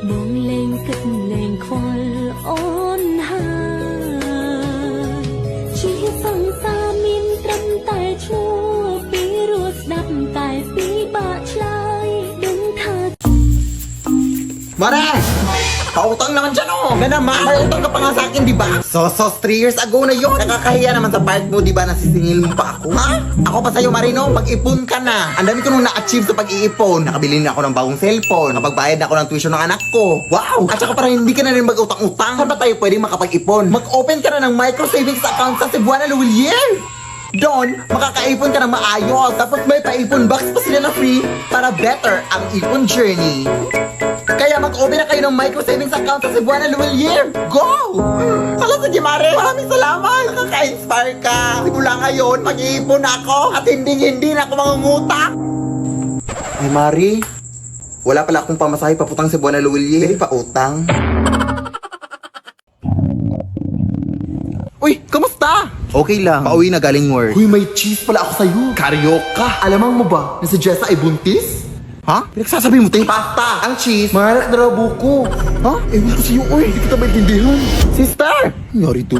มองเลงกึดเลงควอลอ่อนหาชีสังสามินตรำแต่ชั่วปีรัวดับแต่ปีบาชลายดึงเธอ Mare! Pautang naman siya no! Na naman! May utang ka pa nga sa akin, di ba? So, 3 years ago na yun! Nakakahiya naman sa part mo, di ba? Nasisingil mo pa ako. Ha? Ako pa sa'yo, Marino, mag-ipon ka na! Ang dami ko nung na-achieve sa pag-iipon. Nakabili na ako ng bagong cellphone. Nakapagbayad na ako ng tuition ng anak ko. Wow! At saka parang hindi ka na rin mag-utang-utang. Saan ba tayo pwedeng makapag-ipon? Mag-open ka na ng micro savings account sa Cebuana Luwilier! Doon, makakaipon ka ng maayos. Tapos may pa-ipon box pa sila na free para better ang ipon journey. Kaya mag-open na kayo ng micro savings account sa Cebuana Luwilier. Go! Hala, sige Mare, maraming salamat. Nakaka-inspire ka. Simula ngayon, mag-iipon ako at hindi na ako mangungutang. Ay Mare, wala pala akong pamasahe paputang Cebuana Luwilier. Pwede pa utang. Uy, kamusta? Okay lang. Pauwi na galing work. Uy, may cheese pala ako sa'yo. Karyoka. Alamang mo ba na si Jessa ay buntis? Ha? Pinagsasabi mo, te? Pasta! Ang cheese, maharak na raw buko. Ha? Ewan ko sa'yo, uy. Hindi kita maintindihan. Sister! Nangyari to.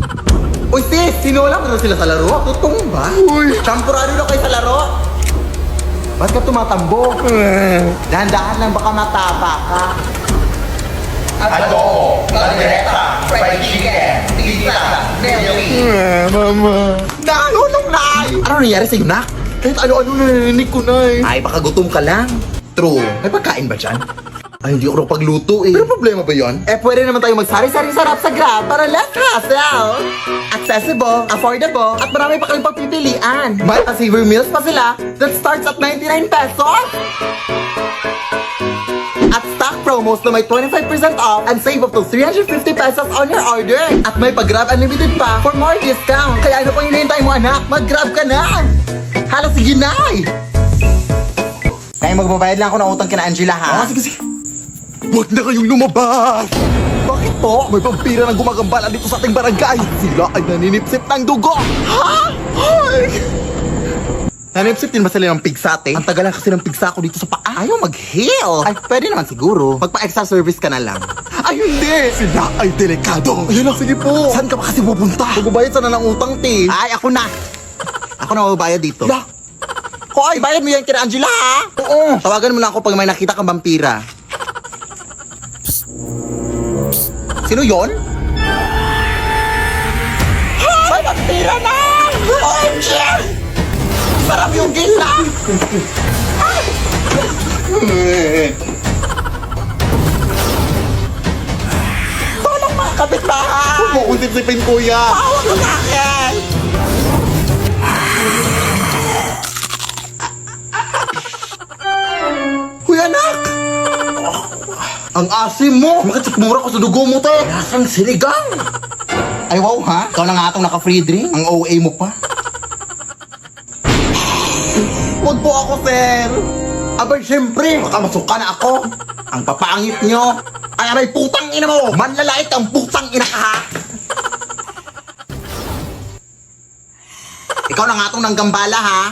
Uy, sis! Sinola mo na sila sa laro? Totoo ba? Uy! Champurado na kayo sa laro? Ba't ka tumatambo? Dahan-dahan lang baka matapa ka. Adobo, caldereta, fried chicken, pizza, deli. Mama. Nakalulong, Nay! Ano nangyari sa'yo, Nak? Kahit ano-ano narinig ko, Nay. Ay, baka gutom ka lang. True. May pagkain ba dyan? Ay, hindi ako pagluto eh. Pero problema ba yon? Eh, pwede naman tayo magsari-sari sarap sa Grab para less hassle. Accessible, affordable, at marami pa kayong pagpipilian. May pa-saver meals pa sila that starts at 99 pesos. At stock promos na may 25% off and save up to 350 pesos on your order. At may pag-Grab Unlimited pa for more discount. Kaya ano pang hinihintay mo, anak? Mag-Grab ka na! Hala, sige, Nay! Kaya magbabayad lang ako ng utang kina Angela, ha? Sige. Huwag na kayong lumabas! Bakit po? May vampira na gumagambala dito sa ating barangay. At sila ay naninipsip ng dugo! Ha? Ay! Nanipsip din ba sila ng pigsate? Ang tagal lang kasi ng pigsa ko dito sa paa. Ayaw mag-heal. Ay, pwede naman siguro. Magpa-extra service ka na lang. Ay, hindi! Sila ay delikado. Ayun lang, sige po. Saan ka ba kasi pupunta? Magbabayad sana ng utang, te. Ay, ako na. Ako na magbabayad dito. La! Hoy, bayad mo yan kina Angela, ha? Oo. Tawagan mo na ako pag may nakita kang vampira. Psst. Psst. Sino yon? May vampira na! OMG! Sarap yung gila! Tolong mga kapitbahay! Huwag mo kong sipsipin, kuya! Tawag ko sa akin! Kuya, anak! Ang asim mo! Bakit mura ko sa dugo mo, te? Lasang sinigang! Ay, wow, ha? Ikaw na nga itong naka-free drink? Ang OA mo pa? Huwag po ako, sir! Abay, siyempre, baka masuka na ako. Ang papangit nyo. Ay, aray, putang ina mo! Manlalait ang putang ina ka, ha? Ikaw na nga itong nanggambala, ha?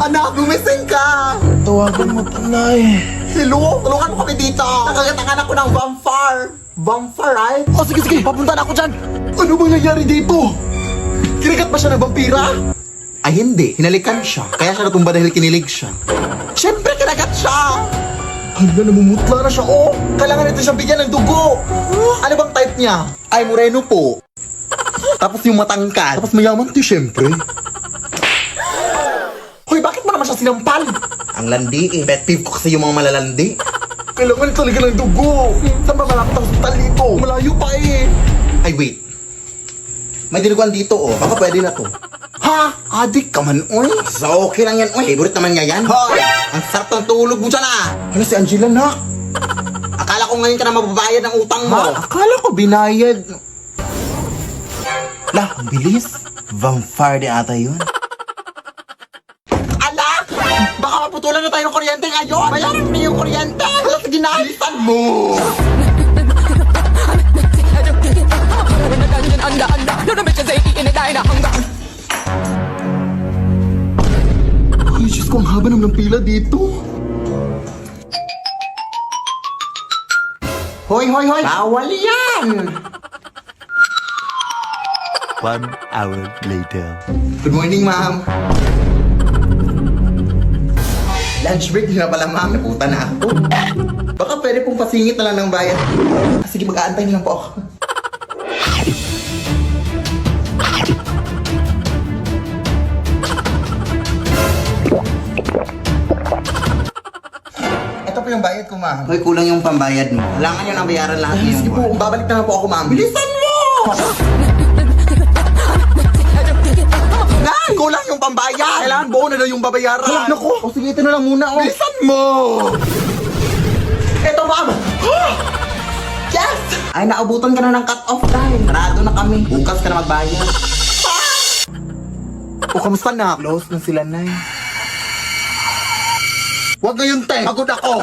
Anak, gumising ka! Tawagan mo pa, Nay. Hello? Tulungan mo kami dito! Nakagatangan ako ng vampire! Vampire, right? Oh, sige, papunta na ako dyan. Ano bang nangyari dito? Kinagat ba siya ng vampira? Ay hindi, hinalikan siya. Kaya siya natumba dahil kinilig siya. Siyempre, kinagat siya! Hala, namumutla na siya, oh! Kailangan nito siyang bigyan ng dugo! Ano bang type niya? Ay, moreno po. Tapos yung matangkad. Tapos mayaman to, siyempre. Hoy, bakit mo naman siya sinampal? Ang landi eh. Pet peeve ko kasi yung mga malalandi. Kailangan talaga ng dugo. Saan ba malapit ang hospital dito? Malayo pa eh. Ay, wait. May dinuguan dito, oh. Baka pwede na to. Ha? Adik ka man, oy. So, okay lang yan, oy. Favorite naman niya yan. Hoy! Ang sarap ng tulog mo dyan, ah. Ano si Angela, na? Akala ko ngayon ka na mababayad ng utang mo. Ha? Akala ko binayad. Lah, ang bilis. Vampire di ata yun. Ala! Baka maputulan na tayo ng kuryente ngayon. Bayaran mo na yung kuryente. Hala, sige na. Bilisan mo. Ay, Diyos ko, ang haba naman ng pila dito. Hoy! Bawal yan! 1 hour later. Good morning, ma'am. Lunch break na pala, ma'am. Naputa na ako. Baka pwede pong pasingit na lang ng bayad. Sige, mag-aantay na lang po ako. Ito po yung bayad ko, ma'am. Hoy, kulang yung pambayad mo. Kailangan nyo nang bayaran lahat Sige ngayong po, buwan. babalik na lang po ako, ma'am. Bilisan mo! Nay! Kulang yung pambayad! Kailangan buo na daw yung babayaran. Hala, naku! O sige, ito na lang muna, oh. Bilisan mo! Ito, ma'am! Yes! Ay, naabutan ka na ng cut-off time. Parado na kami. Bukas ka na magbayad. O, kamusta na? Close na sila, Nay. Huwag ngayon, te! Pagod ako!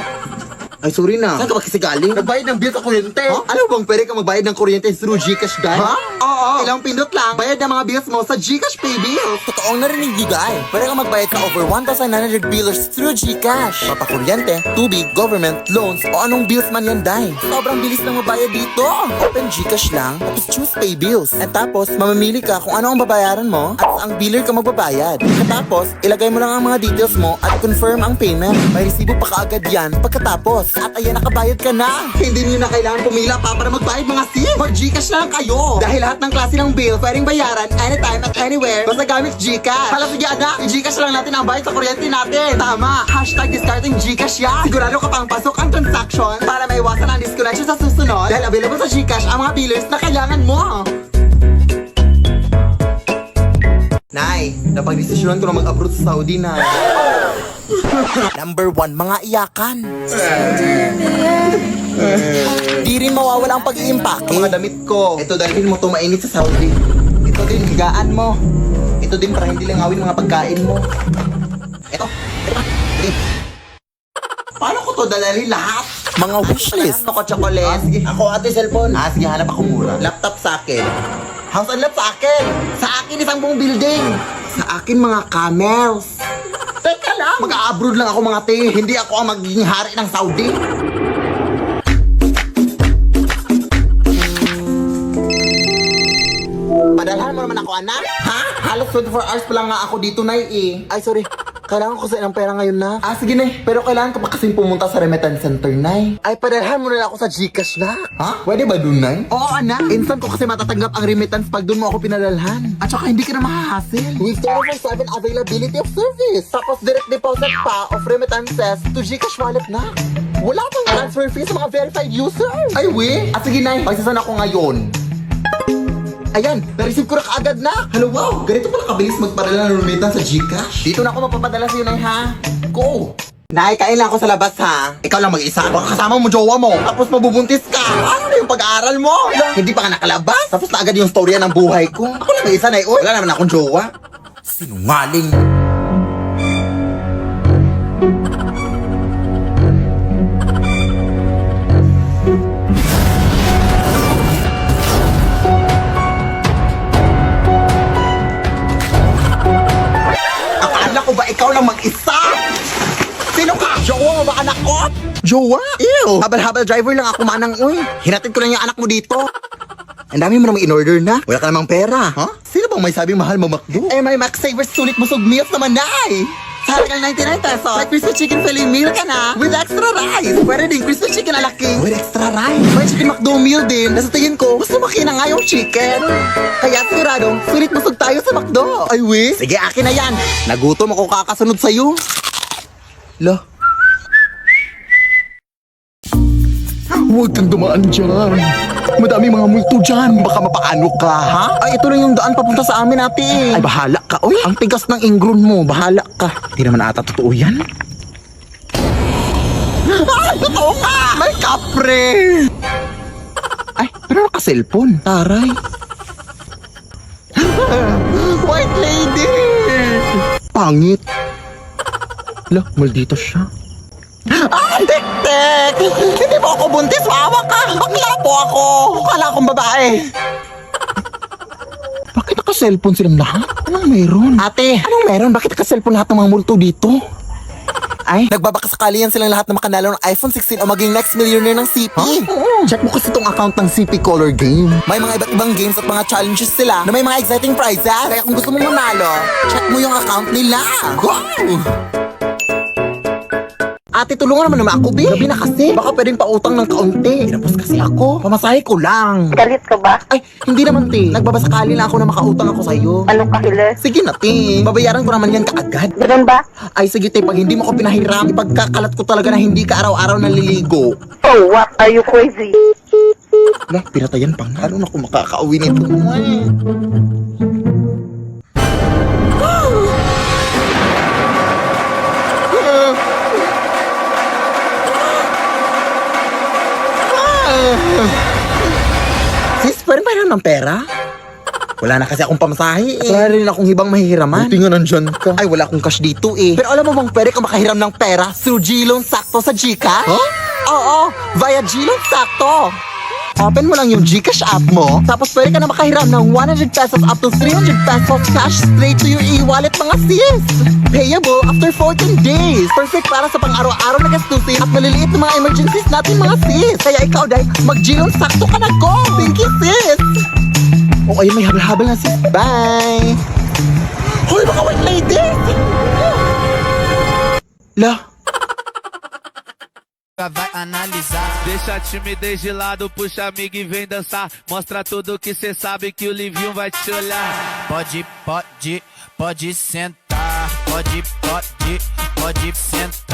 Ay, sorry na. Saan ka ba kasi galing? Nagbayad ng bill sa kuryente. Alam mo bang pwede ka magbayad ng kuryente through Gcash, guys? Ha? Oo. Ilang pindot lang. Bayad ng mga bills mo sa Gcash Pay Bills. Totoong narinig ni Guy. Pwede kang magbayad sa over 1,900 billers through GCash. Mapakuryente, tubig, government, loans, o anong bills man yan, Day. Sobrang bilis lang mabayad dito. Open GCash lang, tapos choose pay bills. At tapos, mamamili ka kung ano ang babayaran mo at ang biller ka magbabayad. Tapos, ilagay mo lang ang mga details mo at confirm ang payment. May resibo pa kaagad yan pagkatapos. At ayan, nakabayad ka na. Hindi niyo na kailangan pumila pa para magbayad mga sim. Mag-Gcash na lang kayo. Dahil lahat ng klase ng bill pwedeng bayaran anytime at anywhere basta gamit Gcash. Hala, sige anak, i-Gcash lang natin ang bayad sa kuryente natin. Tama. #discarding Gcash yan. Sigurado ka pang pasok ang transaction para maiwasan ang disconnection sa susunod. Dahil available sa Gcash ang mga billers na kailangan mo. Nay, napag-desisyonan ko na mag-abroad sa Saudi, Nay. Number 1, mga iyakan. Di rin mawawala ang pag-iimpake. Ang mga damit ko. Ito dalhin mo to mainit sa Saudi. Ito din higaan mo. Ito din para hindi langawin mga pagkain mo. Ito. Sige. Paano ko to dalhin lahat? Mga wishlist. Ako chocolate. Sige. Ako, ate, cellphone. Sige, hanap ako mura. Laptop sa akin. House and lot sa akin. Sa akin isang buong building. Sa akin mga camels. Teka lang. Mag-a-abroad lang ako mga te. Hindi ako ang magiging hari ng Saudi. Padalhan mo naman ako, anak. Ha? Halos 24 hours pa lang nga ako dito, Nay, eh. Ay, sorry. Kailangan ko sa ng pera ngayon na. Sige, Nay. Pero kailangan ka pa kasing pumunta sa remittance center, Nay. Ay, padalhan mo na ako sa Gcash na. Ha? Pwede ba dun, Nay? Oo, anak. Instant ko kasi matatanggap ang remittance pag dun mo ako pinadalhan. At saka hindi ka na mahahassle. With 24/7 availability of service. Tapos direct deposit pa of remittances to Gcash wallet na. Wala pang transfer fee sa mga verified users. Ay, we? Sige, Nay. Pagsasan ako ngayon. Ayan, na-receive ko na kaagad na. Hello, wow. Ganito pala kabilis magpadala ng remittance sa Gcash. Dito na ako mapapadala sa'yo, Nay, ha? Go! Nay, kain lang ako sa labas, ha? Ikaw lang mag-isa. Baka kasama mo jowa mo. Tapos mabubuntis ka. Ano na yung pag-aaral mo? Hindi pa ka nakalabas. Tapos na agad yung storya ng buhay ko. Ako lang mag-isa, Nay. Wala naman akong jowa. Sinungaling. Akala ko ba ikaw lang mag-isa? Sino ka? Jowa mo ba anak ko? Jowa? Ew! Habal-habal driver lang ako manang uy. Hinatid ko lang yung anak mo dito. Ang dami mo namang in-order na. Wala ka namang pera. Ha? Sino bang may sabing mahal mo McDo? Eh, may Max Savers sulit busog meals naman na eh. Sa halagang 99 pesos, may crispy chicken fillet meal ka na with extra rice. Pwede din crispy chicken ala king with extra rice. May chicken McDo meal din. Nasa tingin ko, gusto makina nga yung chicken. Kaya siguradong, sulit busog tayo sa McDo. Ay, we? Sige, akin na yan. Nagutom ako kakasunod sa'yo. Lo. Huwag kang dumaan dyan. Madami mga multo dyan. Baka mapaano ka, ha? Ay, ito lang yung daan papunta sa amin, ate. Ay, bahala ka. Uy, ang tigas ng ingron mo. Bahala ka. Di naman ata totoo yan. Ay, totoo ka! May kapre! Ay, pero naka-cellphone. Taray. White lady! Pangit. Lo, maldito siya. Tek-tek! Hindi mo ako buntis, maawa ka! Bakla po ako! Kala akong babae! Bakit naka-cellphone silang lahat? Anong meron? Ate, anong meron? Bakit naka-cellphone lahat ng mga multo dito? Ay, Nagbabakasakali yan silang lahat na makanalo ng iPhone 16 o maging next millionaire ng CP. check mo kasi tong account ng CP Color Game. May mga iba't ibang games at mga challenges sila na may mga exciting prizes. Kaya kung gusto mong manalo, check mo yung account nila. Go! Ate, tulungan naman ako, Bi. Gabi na kasi. Baka pwedeng pautang ng kaunti. Pinapos kasi ako. Pamasahe ko lang. Galit ka ba? Ay, hindi naman, te. Nagbabasakali lang ako na makautang ako sa'yo. Ano ka, Hiles? Sige na, te. Babayaran ko naman yan kaagad. Ganun ba? Ay, sige, te. Pag hindi mo ko pinahiram, ipagkakalat ko talaga na hindi ka araw-araw naliligo. Oh, what? Are you crazy? Lah, pinatayan pa nga. Ano na ako makakauwi nito? Sis, pwede ba ng pera? Wala na kasi akong pamasahe eh. Wala rin akong hibang mahihiraman. Buti nga nandyan ka. Ay, wala akong cash dito eh. Pero alam mo bang pwede ka makahiram ng pera through G-Loan Sakto sa Gcash? Huh? Oo, via G-Loan Sakto. Open mo lang yung Gcash app mo, tapos pwede ka na makahiram ng 100 pesos up to 300 pesos cash straight to your e-wallet mga sis. Payable after 14 days. Perfect para sa pang-araw-araw na gastusin at maliliit na mga emergencies natin mga sis. Kaya ikaw, Day, mag-G-Loan Sakto ka na, go! Thank you, sis! O ay, may habal-habal na sis. Bye! Hoy, mga white lady! Lah, vai analisar. Deixa a timidez de lado, puxa amigo e vem dançar. Mostra tudo que cê sabe que o Livinho vai te olhar. Pode sentar. Pode sentar.